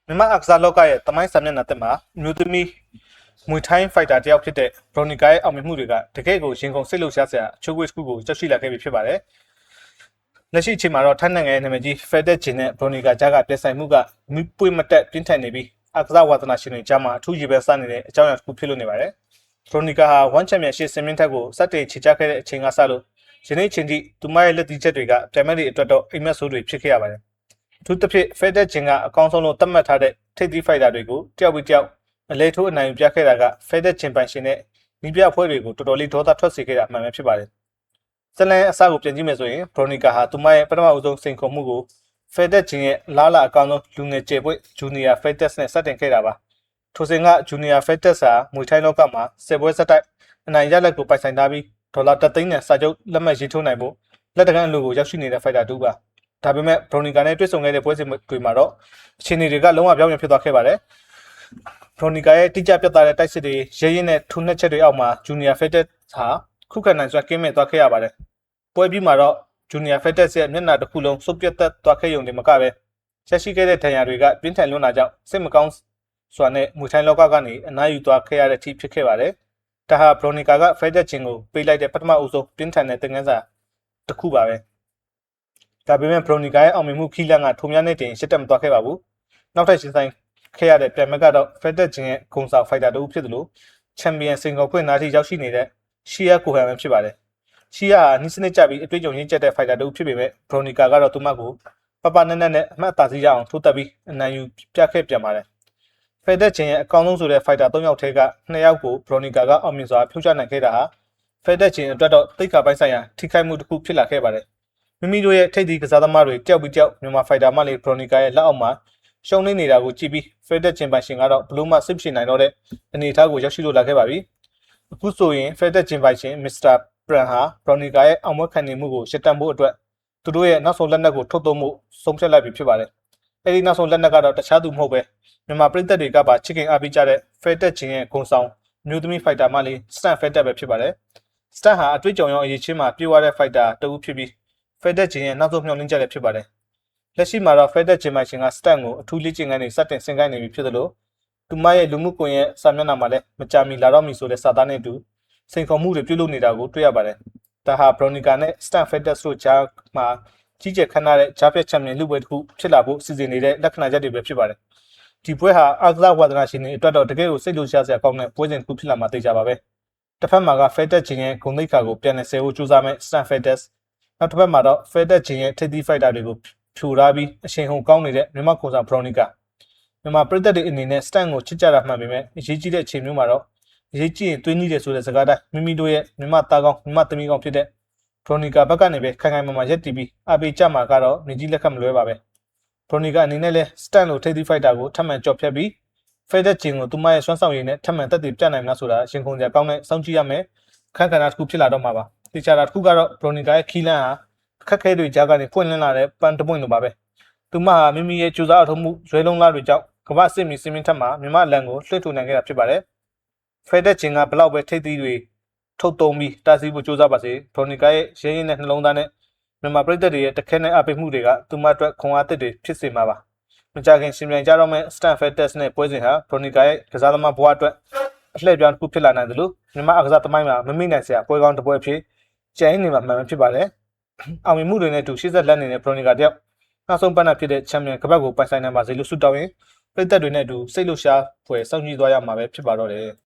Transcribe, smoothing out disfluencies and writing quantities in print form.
မြန်မာအကစားလောကရဲ့တမိုင်းစာမျက်နှာသစ်မှာမျိုးသမီးမွေထိုင်းဖိုက်တာတယောက်ဖြစ်တဲ့ဘရိုနီကာရဲ့အောင်မြင်မှုတွေကတကယ့်ကိုရင်ကုန်စိတ်လှုပ်ရှားစရာအချိုးကွေးတစ်ခုကိုကြောက်ရှိလာခဲ့ပြီဖြစ်ပါတယ်။လက်ရှိအချိန်မှာတော့ထိုင်းနိုင်ငံရဲ့နာမည်ကြီးဖက်တက်ဂျင်နဲ့ဘရိုနီကာကြားကပြည်ဆိုင်မှုကမိပွေးမတက်ပြင်းထန်နေပြီးအကစားဝါသနာရှင်တွေကြားမှာအထူးရေပယ်စနေတဲ့အကြောင်းအရာတစ်ခုဖြစ်လို့နေပါတယ်။ဘရိုနီကာဟာ1ချန်ပီယံရှစ်စင်မင်းထက်ကိုစတင်ချီချခဲ့တဲ့အချိန်ကစလို့ယနေ့ချိန်ထိသူမရဲ့လက်တီချက်တွေကပြိုင်ပွဲတွေအတွက်တော့အိမ်မက်ဆိုးတွေဖြစ်ခဲ့ရပါတယ်။သူတစ်ဖြစ်ဖက်တက်ဂျင်ကအကောင်းဆုံးလို့သတ်မှတ်ထားတဲ့ထိပ်သီးဖိုက်တာတွေကိုတယောက်ပြီးတယောက်အလဲထိုးအနိုင်ယူပြခဲ့တာကဖက်တက်ဂျင်ပိုင်ရှင်နဲ့မိပြအဖွဲ့တွေကိုတော်တော်လေးဒေါသထွက်စေခဲ့တာအမှန်ပဲဖြစ်ပါတယ်။ဇလန်အစကိုပြန်ကြည့်မယ်ဆိုရင်ဘရိုနီကာဟာသူမရဲ့ပထမအဆုံးစိန်ခေါ်မှုကိုဖက်တက်ဂျင်ရဲ့လားလာအကောင်းဆုံးလူငယ်ကျေပွေဂျူနီယာဖက်တက်နဲ့စတင်ခဲ့တာပါ။ထိုစဉ်ကဂျူနီယာဖက်တက်ဟာမွေထိုင်းလောကမှာ10ပွဲဆက်တိုက်အနိုင်ရလက်ကိုပိုင်ဆိုင်ထားပြီးဒေါ်လာ3သိန်းနဲ့စာချုပ်လက်မှတ်ရေးထိုးနိုင်ဖို့လက်တကမ်းအလူကိုရောက်ရှိနေတဲ့ဖိုက်တာတူပါ။ဒါပေမဲ့ဘရိုနီကာနဲ့တွေ့ဆုံခဲ့တဲ့ပွဲစဉ်တွေမှာတော့အခြေအနေတွေကလုံးဝပြောင်းပြန်ဖြစ်သွားခဲ့ပါတယ်။ဘရိုနီကာရဲ့တိကျပြတ်သားတဲ့တိုက်စစ်တွေရဲရဲနဲ့ထိုးနှက်ချက်တွေအောက်မှာဂျူနီယာဖက်တက်ဟာခုခံနိုင်စွာကင်းမဲ့သွားခဲ့ရပါတယ်။ပွဲပြီးမှာတော့ဂျူနီယာဖက်တက်ရဲ့မျက်နှာတစ်ခုလုံးစုပ်ပြတ်သက်သွားခဲ့ရုံနဲ့မကပဲချက်ရှိခဲ့တဲ့ဒဏ်ရာတွေကပြင်းထန်လွန်းတာကြောင့်စိတ်မကောင်းစွာနဲ့မွေထိုင်းလောကကနေအနားယူသွားခဲ့ရတဲ့အထိဖြစ်ခဲ့ပါတယ်။ဒါဟာဘရိုနီကာကဖက်တက်ချင်းကိုပေးလိုက်တဲ့ပထမအဦးဆုံးပြင်းထန်တဲ့သင်ခန်းစာတစ်ခုပါပဲ။ဒါပေမဲ့ဘရိုနီကာရဲ့အောင်မြင်မှုခီးလန့်ကထုံများနေတဲ့ရှစ်တက်မသွားခဲ့ပါဘူး။နောက်ထပ်ရှင်ဆိုင်ခဲ့ရတဲ့ပြိုင်ပွဲကတော့ဖက်တက်ဂျင်ရဲ့ဂုံဆောင်ဖိုက်တာတူဖြစ်သလိုချန်ပီယံစင်ကာပူနာတီရောက်ရှိနေတဲ့ရှီယာကိုဟန်ပဲဖြစ်ပါတယ်။ရှီယာနီးစနစ်ကြပြီးအတွေ့အကြုံရင့်ကျက်တဲ့ဖိုက်တာတူဖြစ်ပေမဲ့ဘရိုနီကာကတော့သူမကိုပပနက်နက်နဲ့အမှတ်အသာစီရအောင်ထိုးတက်ပြီးအနိုင်ယူပြခဲ့ပြန်ပါတယ်။ဖက်တက်ဂျင်ရဲ့အကောင်းဆုံးဆိုတဲ့ဖိုက်တာ3ယောက်ထဲက2ယောက်ကိုဘရိုနီကာကအောင်မြင်စွာဖြုတ်ချနိုင်ခဲ့တာဟာဖက်တက်ဂျင်အတွက်တော့တိတ်ခါပိုင်းဆိုင်ရာထိခိုက်မှုတစ်ခုဖြစ်လာခဲ့ပါတယ်။မိမိတို့ရဲ့ထိပ်သီးကစားသမားတွေတယောက်ပြီးတယောက်မြန်မာဖိုက်တာမှလည်းဘရိုနီကာရဲ့လက်အောက်မှာရှုံးနေတာကိုကြည့်ပြီးဖက်တက်ဂျင်ပိုင်ရှင်ကတော့ဘလို့မှစိတ်ဖြစ်နိုင်တော့တဲ့အနေအထားကိုရောက်ရှိလို့လာခဲ့ပါပြီ။အခုဆိုရင်ဖက်တက်ဂျင်ပိုင်ရှင်မစ္စတာပရန်ဟာဘရိုနီကာရဲ့အောင်ပွဲခံနေမှုကိုရှစ်တမ်းဖို့အတွက်သူတို့ရဲ့နောက်ဆုံးလက်နက်ကိုထုတ်သုံးမှုဆုံးဖြတ်လိုက်ပြီဖြစ်ပါတယ်။အဲဒီနောက်ဆုံးလက်နက်ကတော့တခြားသူမဟုတ်ပဲမြန်မာပြည်သက်တွေကပါချစ်ခင်အားပေးကြတဲ့ဖက်တက်ဂျင်ရဲ့ဂုံဆောင်မျိုးသမီးဖိုက်တာမှလည်းစတန်ဖက်တက်ပဲဖြစ်ပါတယ်။စတန်ဟာအတွေ့အကြုံရောအရေးချင်းမှာပြေဝတဲ့ဖိုက်တာတဦးဖြစ်ပြီးဖက်တက်ဂျင်ရဲ့နောက်ဆုံးမျှော်လင့်ချက်လည်းဖြစ်ပါတယ်။လက်ရှိမှာတော့ဖက်တက်ဂျင်မိုင်ရှင်ကစတန်ကိုအထူးလေ့ကျင့်ခန်းတွေစတင်ဆင်ခိုင်းနေပြီဖြစ်သလိုသူမရဲ့လူမှုကွန်ရက်စာမျက်နှာမှာလည်းမကြာမီလာတော့မီဆိုတဲ့စာသားနဲ့အတူစိန်ခေါ်မှုတွေပြုလုပ်နေတာကိုတွေ့ရပါတယ်။ဒါဟာဘရိုနီကာနဲ့စတန်ဖက်တက်တို့ကြားမှာကြီးကျယ်ခမ်းနားတဲ့ဂျားပြတ်ချန်ပီယံလူပွဲတစ်ခုဖြစ်လာဖို့စီစဉ်နေတဲ့လက္ခဏာချက်တွေပဲဖြစ်ပါတယ်။ဒီပွဲဟာအကစားဝါသနာရှင်တွေအတွက်တော့တကယ်ကိုစိတ်လှုပ်ရှားစရာကောင်းတဲ့ပွဲစဉ်တစ်ခုဖြစ်လာမှသိကြပါပဲ။တစ်ဖက်မှာကဖက်တက်ဂျင်ရဲ့ဂုဏ်သိက္ခာကိုပြန်လည်ဆယ်ဖို့ကြိုးစားမဲ့စတန်ဖက်တက်နောက်တစ်ဖက်မှာတော့ဖက်တက်ဂျင်ရဲ့ထိပ်သီးဖိုက်တာတွေကိုဖြူထားပြီးအချိန်ဟုန်ကောင်းနေတဲ့မြန်မာကုံဆောင်ဘရိုနီကာမြန်မာပြည်သက်တွေအနေနဲ့စတန်ကိုချစ်ကြတာမှန်ပေမဲ့အရေးကြီးတဲ့အချိန်မျိုးမှာတော့အရေးကြီးရင်သွေးနည်းတယ်ဆိုတဲ့စကားတိုင်းမိမိတို့ရဲ့မြန်မာသားကောင်းမြန်မာသမီးကောင်းဖြစ်တဲ့ဘရိုနီကာဘက်ကနေပဲခိုင်ခိုင်မာမာရက်တီးပြီးအပေးကြမှာကတော့မြကြီးလက်ခတ်မလွဲပါပဲဘရိုနီကာအနေနဲ့လဲစတန်လိုထိပ်သီးဖိုက်တာကိုထပ်မံကြော်ဖြတ်ပြီးဖက်တက်ဂျင်ကိုသူမရဲ့စွမ်းဆောင်ရည်နဲ့ထပ်မံသက်သေပြနိုင်မလားဆိုတာရှင်ခုန်စရာကောင်းတဲ့စောင့်ကြည့်ရမယ်ခန့်ခဏတစ်ခုဖြစ်လာတော့မှာပါတေချာတာတစ်ခုကတော့ဘရိုနီကာရဲ့ခီလန်ဟာခက်ခဲတွေကြားကနေပွင့်လင်းလာတဲ့ပန်တပွင့်လိုပါပဲသူမဟာမိမိရဲ့ကြိုးစားအထောက်မှုဇွဲလုံးလားတွေကြောင့်ကမ္ဘာစစ်မီစင်မင်းထက်မှာမြန်မာလန်ကိုလွှတ်ထူနိုင်ခဲ့တာဖြစ်ပါတယ်ဖက်တက်ဂျင်ကဘလောက်ပဲထိပ်သီးတွေထုတ်သုံးပြီးတားဆီးဖို့ကြိုးစားပါစေဘရိုနီကာရဲ့ရဲရဲနဲ့နှလုံးသားနဲ့မြန်မာပြည်သက်တွေရဲ့တခဲနဲ့အပိတ်မှုတွေကသူမအတွက်ခွန်အားသစ်တွေဖြစ်စေမှာပါမကြခင်ရှင်ပြန်ကြတော့မဲ့စတန်ဖက်တက်နဲ့ပွဲစဉ်ဟာဘရိုနီကာရဲ့ကစားသမားဘဝအတွက်အလှည့်ပြောင်းတစ်ခုဖြစ်လာနိုင်တယ်လို့မြန်မာအကစားသမိုင်းမှာမမိနိုင်စရာပွဲကောင်းတစ်ပွဲဖြစ်ကျန်နေမှာမှန်ဖြစ်ပါတယ်အောင်မြင်မှုတွေနဲ့တူရှေ့ဆက်လက်နေတဲ့ဘရိုနီကာတယောက်နောက်ဆုံးပန်းနာဖြစ်တဲ့ချန်ပီယံကပတ်ကိုပိုင်ဆိုင်နိုင်ပါစေလို့ဆုတောင်းရင်ပြည်သက်တွေနဲ့အတူစိတ်လှုပ်ရှားဖွယ်စောင့်ကြည့်သွားရမှာပဲဖြစ်ပါတော့တယ်